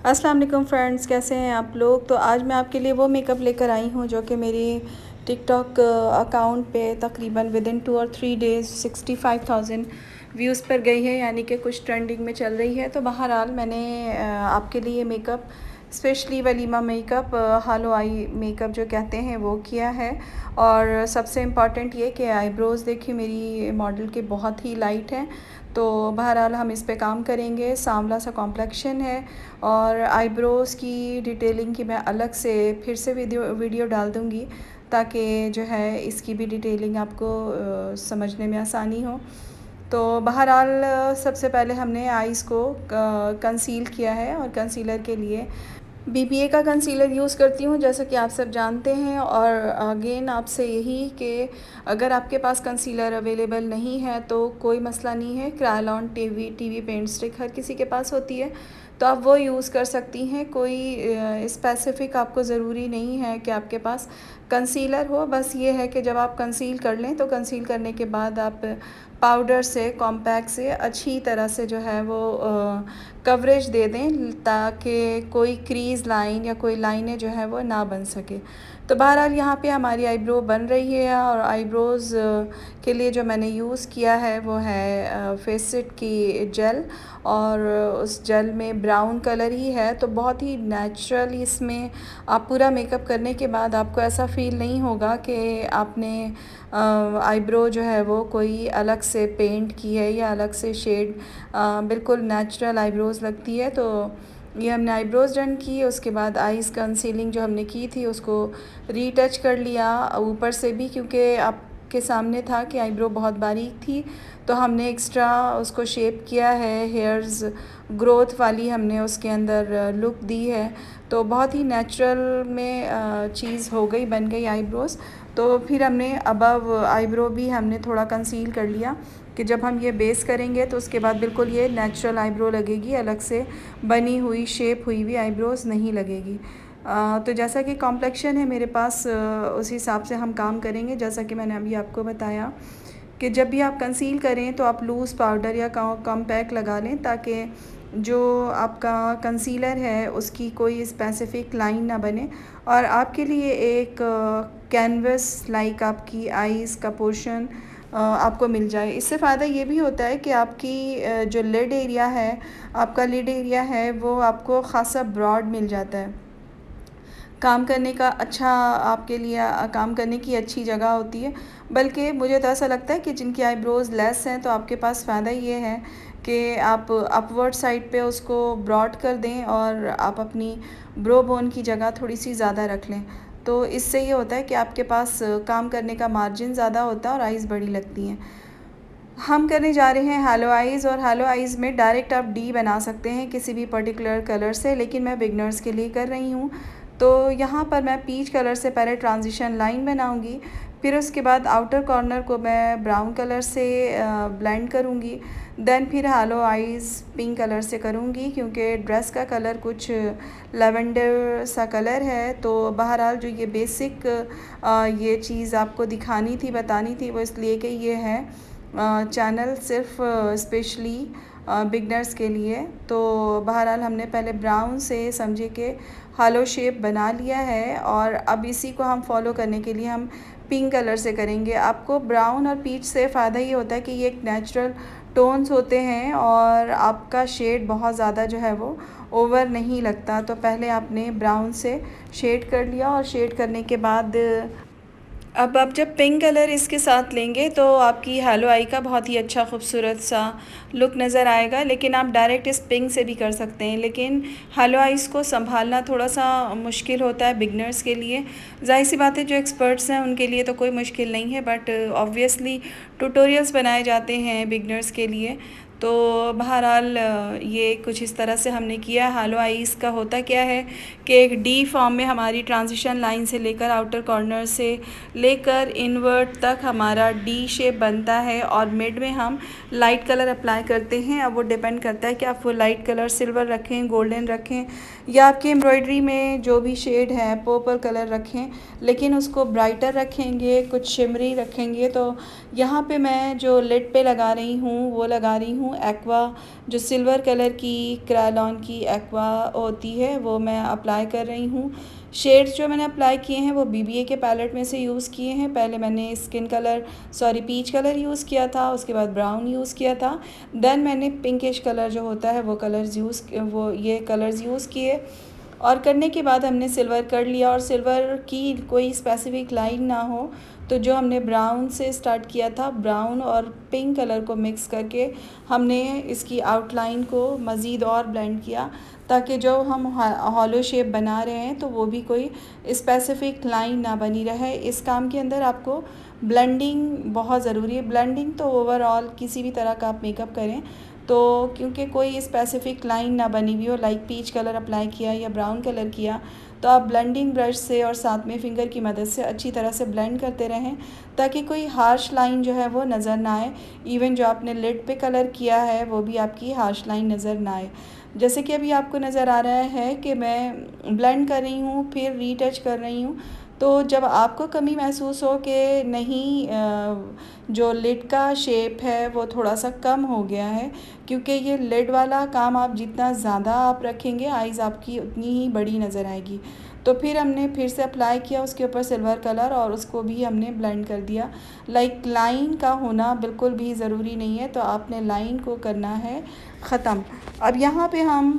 अस्सलाम वालेकुम फ्रेंड्स, कैसे हैं आप लोग। तो आज मैं आपके लिए वो मेकअप लेकर आई हूँ जो कि मेरी टिकटॉक अकाउंट पे तकरीबन विदिन 2 और 3 डेज़ 65,000 व्यूज़ पर गई है, यानी कि कुछ ट्रेंडिंग में चल रही है। तो बहरहाल मैंने आपके लिए मेकअप स्पेशली वलीमा मेकअप, हालो आई मेकअप जो कहते हैं वो किया है। और सबसे इम्पॉर्टेंट ये कि आईब्रोज़ देखिए मेरी मॉडल के बहुत ही लाइट हैं। तो बहरहाल हम इस पे काम करेंगे। सांवला सा कॉम्प्लेक्शन है और आईब्रोज़ की डिटेलिंग की मैं अलग से फिर से वीडियो डाल दूँगी ताकि जो है इसकी भी डिटेलिंग आपको समझने में आसानी हो। तो बहरहाल सबसे पहले हमने आइज़ को कंसील किया है और कंसीलर के लिए बीबीए का कंसीलर यूज़ करती हूँ, जैसा कि आप सब जानते हैं। और अगेन आपसे यही कि अगर आपके पास कंसीलर अवेलेबल नहीं है तो कोई मसला नहीं है। क्रायोलॉन टीवी पेंट स्टिक हर किसी के पास होती है, तो आप वो यूज़ कर सकती हैं। कोई स्पेसिफ़िक आपको ज़रूरी नहीं है कि आपके पास कंसीलर हो। बस ये है कि जब आप कंसील कर लें तो कंसील करने के बाद आप पाउडर से, कॉम्पैक्ट से अच्छी तरह से जो है वो कवरेज दे दें ताकि कोई क्रीज़ लाइन या कोई लाइनें जो है वो ना बन सके। तो बहरहाल यहाँ पे हमारी आईब्रो बन रही है और आईब्रोज़ के लिए जो मैंने यूज़ किया है वो है फेसिट की जेल, और उस जेल में ब्राउन कलर ही है। तो बहुत ही नेचुरल इसमें आप पूरा मेकअप करने के बाद आपको ऐसा फ़ील नहीं होगा कि आपने आईब्रो जो है वो कोई अलग से पेंट की है या अलग से शेड। बिल्कुल नेचुरल आईब्रोज़ लगती है। तो ये हमने आईब्रोज़ डन की, उसके बाद आईज़ कंसीलिंग जो हमने की थी उसको रीटच कर लिया ऊपर से भी, क्योंकि आपके सामने था कि आईब्रो बहुत बारीक थी तो हमने एक्स्ट्रा उसको शेप किया है। हेयर्स ग्रोथ वाली हमने उसके अंदर लुक दी है। तो बहुत ही नेचुरल में चीज़ हो गई, बन गई आईब्रोज़। तो फिर हमने अबव आईब्रो भी हमने थोड़ा कंसील कर लिया कि जब हम ये बेस करेंगे तो उसके बाद बिल्कुल ये नेचुरल आईब्रो लगेगी, अलग से बनी हुई शेप हुई हुई आईब्रोज़ नहीं लगेगी। तो जैसा कि कॉम्प्लेक्शन है मेरे पास, उस हिसाब से हम काम करेंगे। जैसा कि मैंने अभी आपको बताया कि जब भी आप कंसील करें तो आप लूज़ पाउडर या कॉम्पैक्ट लगा लें ताकि जो आपका कंसीलर है उसकी कोई स्पेसिफ़िक लाइन ना बने और आपके लिए एक कैनवस लाइक आपकी आईज़ का पोर्शन आपको मिल जाए। इससे फ़ायदा ये भी होता है कि आपकी जो लिड एरिया है, आपका लिड एरिया है वो आपको ख़ासा ब्रॉड मिल जाता है। काम करने का अच्छा आपके लिए काम करने की अच्छी जगह होती है। बल्कि मुझे तो ऐसा लगता है कि जिनकी आईब्रोज़ लेस हैं तो आपके पास फ़ायदा ये है कि आप अपवर्ड साइड पे उसको ब्रॉड कर दें और आप अपनी ब्रो बोन की जगह थोड़ी सी ज़्यादा रख लें। तो इससे ये होता है कि आपके पास काम करने का मार्जिन ज़्यादा होता है और आइज़ बड़ी लगती हैं। हम करने जा रहे हैं हैलो आइज़, और हैलो आइज़ में डायरेक्ट आप डी बना सकते हैं किसी भी पर्टिकुलर कलर से, लेकिन मैं बिगनर्स के लिए कर रही हूँ। तो यहाँ पर मैं पीच कलर से पहले ट्रांजिशन लाइन बनाऊँगी, फिर उसके बाद आउटर कॉर्नर को मैं ब्राउन कलर से ब्लेंड करूँगी। देन फिर हैलो आइज़ पिंक कलर से करूँगी क्योंकि ड्रेस का कलर कुछ लेवेंडर सा कलर है। तो बहरहाल जो ये बेसिक ये चीज़ आपको दिखानी थी, बतानी थी, वो इसलिए कि ये है चैनल सिर्फ स्पेशली बिगनर्स के लिए। तो बहरहाल हमने पहले ब्राउन से समझे कि हालो शेप बना लिया है और अब इसी को हम फॉलो करने के लिए हम पिंक कलर से करेंगे। आपको ब्राउन और पीच से फ़ायदा ये होता है कि ये एक नेचुरल टोन्स होते हैं और आपका शेड बहुत ज़्यादा जो है वो ओवर नहीं लगता। तो पहले आपने ब्राउन से शेड कर लिया और शेड करने के बाद अब आप जब पिंक कलर इसके साथ लेंगे तो आपकी हैलो आई का बहुत ही अच्छा खूबसूरत सा लुक नज़र आएगा। लेकिन आप डायरेक्ट इस पिंक से भी कर सकते हैं, लेकिन हैलो आइज़ को संभालना थोड़ा सा मुश्किल होता है बिगनर्स के लिए। ज़ाहिर सी बात है जो एक्सपर्ट्स हैं उनके लिए तो कोई मुश्किल नहीं है, बट ऑब्वियसली ट्यूटोरियल्स बनाए जाते हैं बिगनर्स के लिए। तो बहरहाल ये कुछ इस तरह से हमने किया। हैलो आइज़ का होता क्या है कि एक डी फॉर्म में हमारी ट्रांजिशन लाइन से लेकर आउटर कॉर्नर से लेकर इनवर्ट तक हमारा डी शेप बनता है और मिड में हम लाइट कलर अप्लाई करते हैं। अब वो डिपेंड करता है कि आप वो लाइट कलर सिल्वर रखें, गोल्डन रखें या आपकी एम्ब्रॉयडरी में जो भी शेड है पर्पल कलर रखें, लेकिन उसको ब्राइटर रखेंगे, कुछ शिमरी रखेंगे। तो यहाँ पे मैं जो लिड पे लगा रही हूँ वो लगा रही हूँ एक्वा, जो सिल्वर कलर की क्रायलॉन की एक्वा होती है वो मैं अप्लाई कर रही हूँ। शेड्स जो मैंने अप्लाई किए हैं वो बीबीए के पैलेट में से यूज़ किए हैं। पहले मैंने पीच कलर यूज़ किया था, उसके बाद ब्राउन यूज़ किया था, देन मैंने पिंकिश कलर जो होता है वो ये कलर्स यूज़ किए। और करने के बाद हमने सिल्वर कर लिया, और सिल्वर की कोई स्पेसिफिक लाइन ना हो तो जो हमने ब्राउन से स्टार्ट किया था, ब्राउन और पिंक कलर को मिक्स करके हमने इसकी आउटलाइन को मज़ीद और ब्लेंड किया, ताकि जो हम हॉलो शेप बना रहे हैं तो वो भी कोई स्पेसिफिक लाइन ना बनी रहे। इस काम के अंदर आपको ब्लेंडिंग बहुत ज़रूरी है। ब्लेंडिंग तो ओवरऑल किसी भी तरह का आप मेकअप करें तो क्योंकि कोई स्पेसिफिक लाइन ना बनी हुई हो, लाइक पीच कलर अप्लाई किया या ब्राउन कलर किया, तो आप ब्लेंडिंग ब्रश से और साथ में फिंगर की मदद से अच्छी तरह से ब्लेंड करते रहें, ताकि कोई हार्श लाइन जो है वो नज़र ना आए। इवन जो आपने लिड पे कलर किया है वो भी आपकी हार्श लाइन नज़र ना आए। जैसे कि अभी आपको नज़र आ रहा है कि मैं ब्लेंड कर रही हूँ, फिर रीटच कर रही हूँ। तो जब आपको कमी महसूस हो कि नहीं, जो लिड का शेप है वो थोड़ा सा कम हो गया है, क्योंकि ये लिड वाला काम आप जितना ज़्यादा आप रखेंगे आइज़ आपकी उतनी ही बड़ी नज़र आएगी। तो फिर हमने फिर से अप्लाई किया उसके ऊपर सिल्वर कलर, और उसको भी हमने ब्लेंड कर दिया। लाइक लाइन का होना बिल्कुल भी ज़रूरी नहीं है, तो आपने लाइन को करना है ख़त्म। अब यहाँ पे हम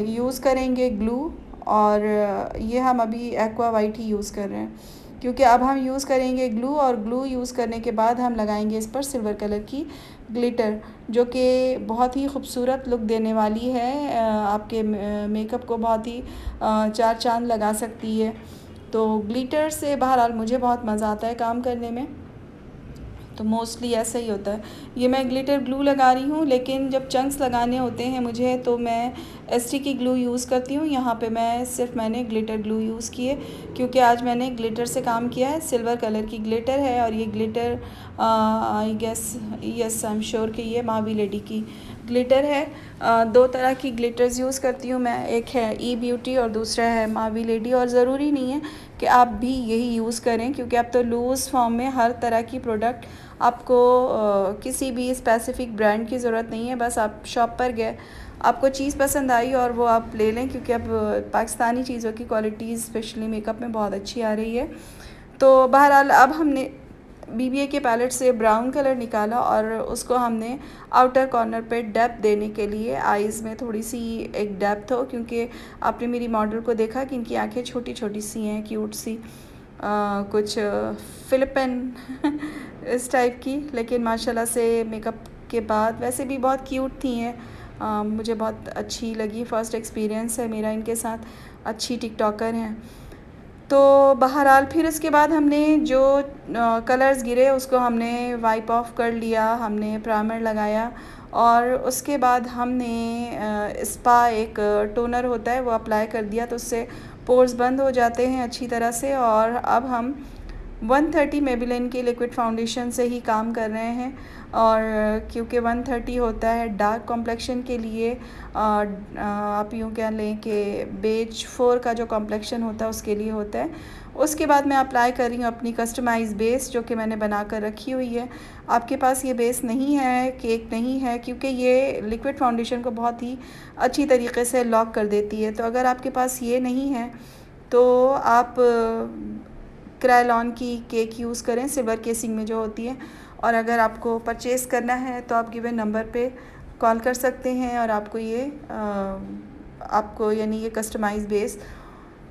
यूज़ करेंगे ग्लू, और ये हम अभी एक्वा वाइट ही यूज़ कर रहे हैं, क्योंकि अब हम यूज़ करेंगे ग्लू, और ग्लू यूज़ करने के बाद हम लगाएंगे इस पर सिल्वर कलर की ग्लिटर, जो कि बहुत ही खूबसूरत लुक देने वाली है। आपके मेकअप को बहुत ही चार चांद लगा सकती है। तो ग्लिटर से बहरहाल मुझे बहुत मज़ा आता है काम करने में, तो मोस्टली ऐसा ही होता है। ये मैं ग्लिटर ग्लू लगा रही हूँ, लेकिन जब चंक्स लगाने होते हैं मुझे तो मैं एसटी की ग्लू यूज़ करती हूँ। यहाँ पे मैंने ग्लिटर ग्लू यूज़ किए, क्योंकि आज मैंने ग्लिटर से काम किया है। सिल्वर कलर की ग्लिटर है, और ये ग्लिटर आई एम श्योर कि ये मावी लेडी की ग्लिटर है। दो तरह की ग्लिटर्स यूज़ करती हूँ मैं, एक है ई ब्यूटी और दूसरा है मावी लेडी। और ज़रूरी नहीं है कि आप भी यही यूज़ करें, क्योंकि अब तो लूज़ फॉर्म में हर तरह की प्रोडक्ट आपको किसी भी स्पेसिफ़िक ब्रांड की ज़रूरत नहीं है। बस आप शॉप पर गए, आपको चीज़ पसंद आई और वो आप ले लें, क्योंकि अब पाकिस्तानी चीज़ों की क्वालिटी स्पेशली मेकअप में बहुत अच्छी आ रही है। तो बहरहाल अब हमने बीबीए के पैलेट से ब्राउन कलर निकाला, और उसको हमने आउटर कॉर्नर पे डेप्थ देने के लिए आइज़ में थोड़ी सी एक डेप्थ हो, क्योंकि आपने मेरी मॉडल को देखा कि इनकी आंखें छोटी छोटी सी हैं, क्यूट सी, कुछ फिलिपिन इस टाइप की, लेकिन माशाल्लाह से मेकअप के बाद वैसे भी बहुत क्यूट थी हैं। मुझे बहुत अच्छी लगी, फ़र्स्ट एक्सपीरियंस है मेरा इनके साथ, अच्छी टिकटॉकर हैं। तो बहरहाल फिर उसके बाद हमने जो कलर्स गिरे उसको हमने वाइप ऑफ कर लिया, हमने प्राइमर लगाया, और उसके बाद हमने स्पा एक टोनर होता है वो अप्लाई कर दिया, तो उससे पोर्स बंद हो जाते हैं अच्छी तरह से। और अब हम 130 मेबेलिन के लिक्विड फाउंडेशन से ही काम कर रहे हैं, और क्योंकि 130 होता है डार्क कॉम्प्लेक्शन के लिए, आप यूँ कह लें कि बेज 4 का जो कॉम्प्लेक्शन होता है उसके लिए होता है। उसके बाद मैं अप्लाई कर रही हूँ अपनी कस्टमाइज़ बेस, जो कि मैंने बना कर रखी हुई है। आपके पास ये बेस नहीं है, केक नहीं है, क्योंकि ये लिक्विड फाउंडेशन को बहुत ही अच्छी तरीके से लॉक कर देती है। तो अगर आपके पास ये नहीं है तो आप क्रायलॉन की केक यूज़ करें, सिल्वर केसिंग में जो होती है। और अगर आपको परचेज़ करना है तो आप गिवन नंबर पे कॉल कर सकते हैं, और आपको यानी ये कस्टमाइज़ बेस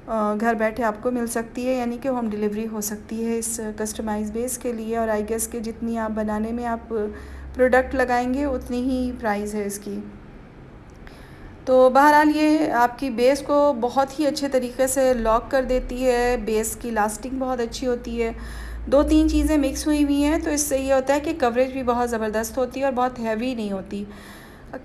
घर बैठे आपको मिल सकती है, यानी कि होम डिलीवरी हो सकती है इस कस्टमाइज़ बेस के लिए। और आई गेस कि जितनी आप बनाने में आप प्रोडक्ट लगाएंगे उतनी ही प्राइस है इसकी। तो बहरहाल ये आपकी बेस को बहुत ही अच्छे तरीके से लॉक कर देती है, बेस की लास्टिंग बहुत अच्छी होती है। दो तीन चीज़ें मिक्स हुई हुई हैं, तो इससे ये होता है कि कवरेज भी बहुत ज़बरदस्त होती है और बहुत हैवी नहीं होती।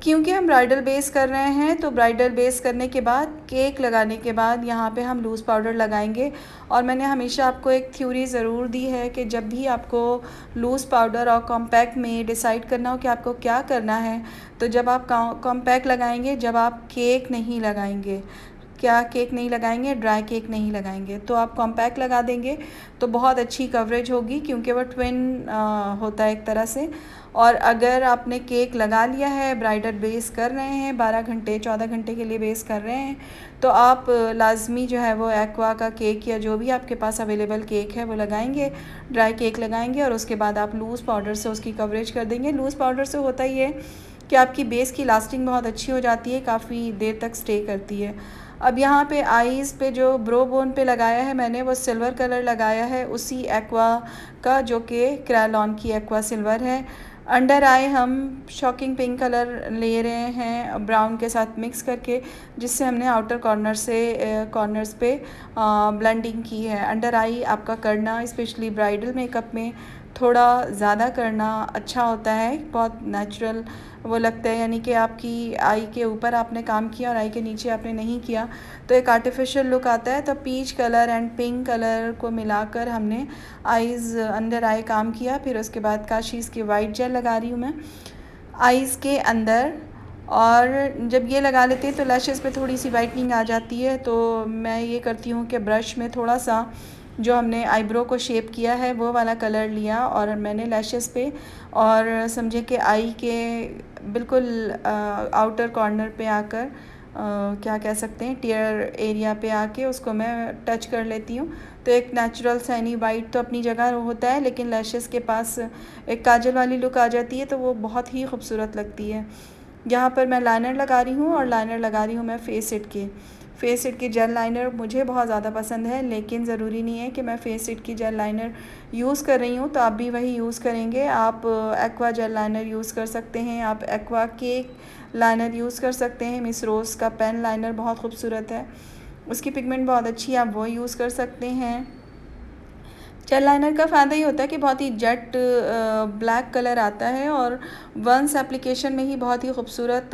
क्योंकि हम ब्राइडल बेस कर रहे हैं, तो ब्राइडल बेस करने के बाद केक लगाने के बाद यहाँ पे हम लूज़ पाउडर लगाएंगे। और मैंने हमेशा आपको एक थ्योरी ज़रूर दी है कि जब भी आपको लूज़ पाउडर और कॉम्पैक्ट में डिसाइड करना हो कि आपको क्या करना है, तो जब आप कॉम्पैक्ट लगाएंगे, जब आप केक नहीं लगाएंगे। क्या केक नहीं लगाएंगे, ड्राई केक नहीं लगाएंगे। तो आप कॉम्पैक्ट लगा देंगे तो बहुत अच्छी कवरेज होगी, क्योंकि वो ट्विन होता है एक तरह से। और अगर आपने केक लगा लिया है, ब्राइडल बेस कर रहे हैं, 12 घंटे 14 घंटे के लिए बेस कर रहे हैं, तो आप लाजमी जो है वो एक्वा का केक या जो भी आपके पास अवेलेबल केक है वो लगाएंगे, ड्राई केक लगाएंगे। और उसके बाद आप लूज़ पाउडर से उसकी कवरेज कर देंगे। लूज़ पाउडर से होता ही है कि आपकी बेस की लास्टिंग बहुत अच्छी हो जाती है, काफ़ी देर तक स्टे करती है। अब यहाँ पे आईज़ पे जो ब्रो बोन पे लगाया है मैंने, वो सिल्वर कलर लगाया है उसी एक्वा का, जो कि क्रेलॉन की एक्वा सिल्वर है। अंडर आई हम शॉकिंग पिंक कलर ले रहे हैं ब्राउन के साथ मिक्स करके, जिससे हमने आउटर कॉर्नर्स पे ब्लेंडिंग की है। अंडर आई आपका करना स्पेशली ब्राइडल मेकअप में थोड़ा ज़्यादा करना अच्छा होता है, बहुत नेचुरल वो लगता है, यानी कि आपकी आई के ऊपर आपने काम किया और आई के नीचे आपने नहीं किया, तो एक आर्टिफिशियल लुक आता है। तो peach colour and pink colour को मिलाकर हमने आईज़ अंडर आई काम किया। फिर उसके बाद काशीज़ की वाइट जेल लगा रही हूँ मैं आईज़ के अंदर। और जब ये लगा लेते हैं तो लैशेज़ पे थोड़ी सी वाइटनिंग आ जाती है, तो मैं ये करती हूँ कि ब्रश में थोड़ा सा जो हमने आईब्रो को शेप किया है वो वाला कलर लिया और मैंने लैशेज़ पे, और समझे कि आई के बिल्कुल आउटर कॉर्नर पे आकर क्या कह सकते हैं, टियर एरिया पे आके उसको मैं टच कर लेती हूँ। तो एक नेचुरल सैनी वाइट तो अपनी जगह होता है, लेकिन लैशेज़ के पास एक काजल वाली लुक आ जाती है, तो वो बहुत ही खूबसूरत लगती है। यहाँ पर मैं लाइनर लगा रही हूँ, और लाइनर लगा रही हूँ मैं फेस इट की जेल लाइनर मुझे बहुत ज़्यादा पसंद है, लेकिन ज़रूरी नहीं है कि मैं फेस इट की जेल लाइनर यूज़ कर रही हूँ तो आप भी वही यूज़ करेंगे। आप एक्वा जेल लाइनर यूज़ कर सकते हैं, आप एक्वा केक लाइनर यूज़ कर सकते हैं। मिस रोज़ का पेन लाइनर बहुत खूबसूरत है, उसकी पिगमेंट बहुत अच्छी है, आप वो यूज़ कर सकते हैं। जेल लाइनर का फ़ायदा ये होता है कि बहुत ही जेट ब्लैक कलर आता है, और वंस एप्लीकेशन में ही बहुत ही खूबसूरत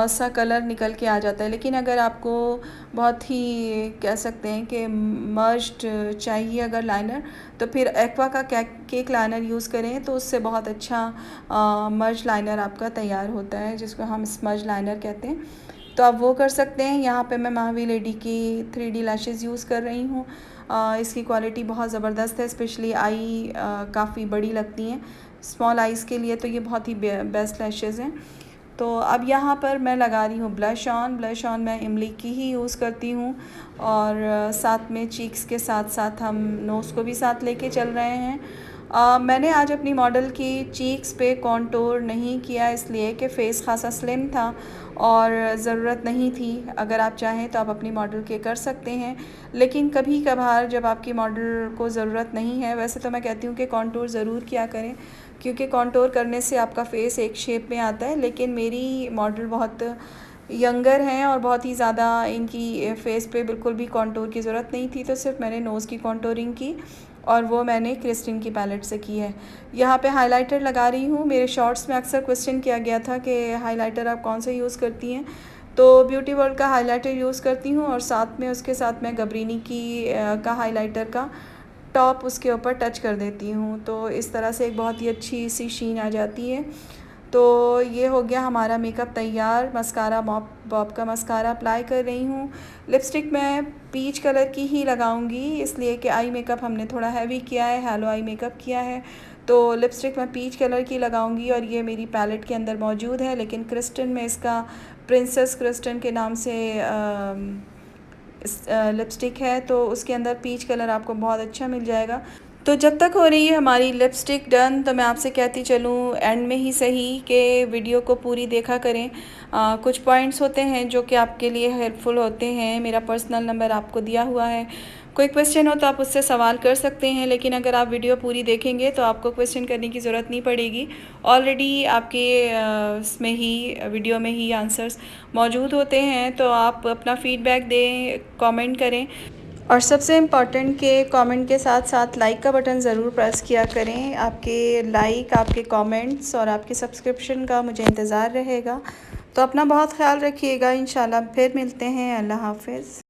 सा कलर निकल के आ जाता है। लेकिन अगर आपको बहुत ही कह सकते हैं कि मर्ज्ड चाहिए अगर लाइनर, तो फिर एक्वा का केक लाइनर यूज़ करें तो उससे बहुत अच्छा मर्ज लाइनर आपका तैयार होता है, जिसको हम स्मज लाइनर कहते हैं। तो आप वो कर सकते हैं। यहाँ पे मैं महावी लेडी की 3D लैशेज़ यूज़ कर रही हूँ। इसकी क्वालिटी बहुत ज़बरदस्त है, स्पेशली आई काफ़ी बड़ी लगती हैं स्मॉल आइज़ के लिए, तो ये बहुत ही बेस्ट लैशेज़ हैं। तो अब यहाँ पर मैं लगा रही हूँ ब्लश ऑन मैं इमली की ही यूज़ करती हूँ, और साथ में चीक्स के साथ साथ हम नोज़ को भी साथ लेके चल रहे हैं। मैंने आज अपनी मॉडल की चीक्स पे कॉन्टूर नहीं किया, इसलिए कि फ़ेस खासा स्लिम था और ज़रूरत नहीं थी। अगर आप चाहें तो आप अपनी मॉडल के कर सकते हैं, लेकिन कभी कभार जब आपकी मॉडल को ज़रूरत नहीं है, वैसे तो मैं कहती हूँ कि कॉन्टूर ज़रूर किया करें, क्योंकि कॉन्टूर करने से आपका फ़ेस एक शेप में आता है। लेकिन मेरी मॉडल बहुत यंगर हैं और बहुत ही ज़्यादा इनकी फ़ेस पे बिल्कुल भी कॉन्टूर की ज़रूरत नहीं थी, तो सिर्फ मैंने नोज़ की कॉन्टूरिंग की, और वो मैंने क्रिस्टिन की पैलेट से की है। यहाँ पे हाइलाइटर लगा रही हूँ। मेरे शॉर्ट्स में अक्सर क्वेश्चन किया गया था कि हाइलाइटर आप कौन सा यूज़ करती हैं, तो ब्यूटी वर्ल्ड का हाइलाइटर यूज़ करती हूँ, और साथ में उसके साथ मैं गबरीनी की का हाइलाइटर का टॉप उसके ऊपर टच कर देती हूँ, तो इस तरह से एक बहुत ही अच्छी सी शीन आ जाती है। तो ये हो गया हमारा मेकअप तैयार। मस्कारा बॉब का मस्कारा अप्लाई कर रही हूँ। लिपस्टिक मैं पीच कलर की ही लगाऊंगी, इसलिए कि आई मेकअप हमने थोड़ा हैवी किया है, हेलो आई मेकअप किया है, तो लिपस्टिक मैं पीच कलर की लगाऊंगी। और ये मेरी पैलेट के अंदर मौजूद है, लेकिन क्रिस्टन में इसका प्रिंसेस क्रिस्टन के नाम से लिपस्टिक है, तो उसके अंदर पीच कलर आपको बहुत अच्छा मिल जाएगा। तो जब तक हो रही है हमारी लिपस्टिक डन, तो मैं आपसे कहती चलूँ एंड में ही सही कि वीडियो को पूरी देखा करें। कुछ पॉइंट्स होते हैं जो कि आपके लिए हेल्पफुल होते हैं। मेरा पर्सनल नंबर आपको दिया हुआ है, कोई क्वेश्चन हो तो आप उससे सवाल कर सकते हैं, लेकिन अगर आप वीडियो पूरी देखेंगे तो आपको क्वेश्चन करने की ज़रूरत नहीं पड़ेगी। ऑलरेडी आपके इसमें ही वीडियो में ही आंसर्स मौजूद होते हैं, तो आप अपना फ़ीडबैक दें, कमेंट करें, और सबसे इम्पॉर्टेंट कि कमेंट के साथ साथ लाइक का बटन ज़रूर प्रेस किया करें। आपके लाइक, आपके कमेंट्स और आपके सब्सक्रिप्शन का मुझे इंतज़ार रहेगा। तो अपना बहुत ख्याल रखिएगा। इंशाल्लाह फिर मिलते हैं। अल्लाह हाफ़िज़।